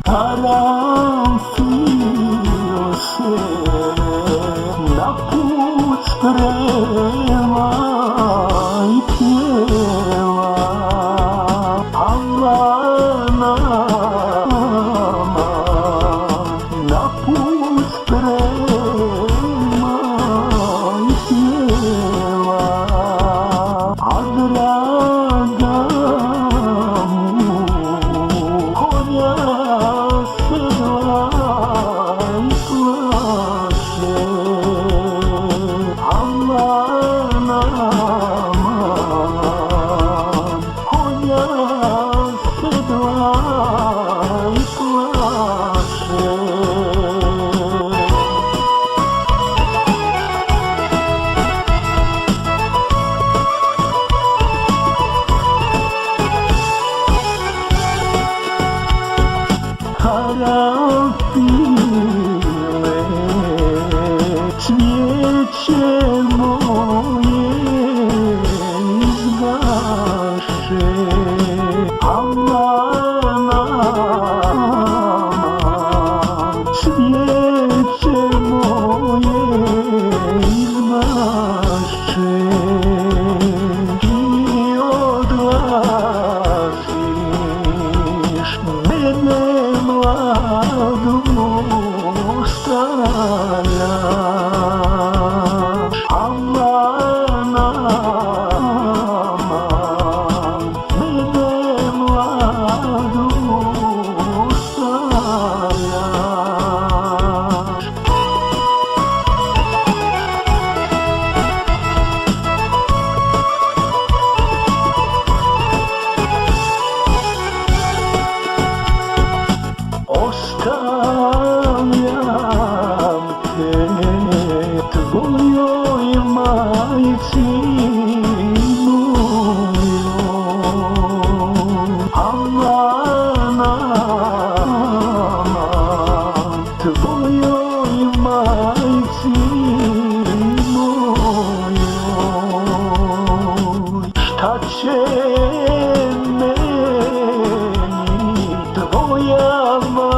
Staram se na put sprema i pjeva Allah nama na put sprema i pjeva a draga mu konja Harafile cvijeće moje izgaše Allah nama cvijeće moje izgaše i odlaziš mene mladu ostavljaš Allah nama mene mladu ostavljaš. Ostavljam te tvojoj majci mojoj Allah nama tvojoj majci mojoj šta će meni tvoja majka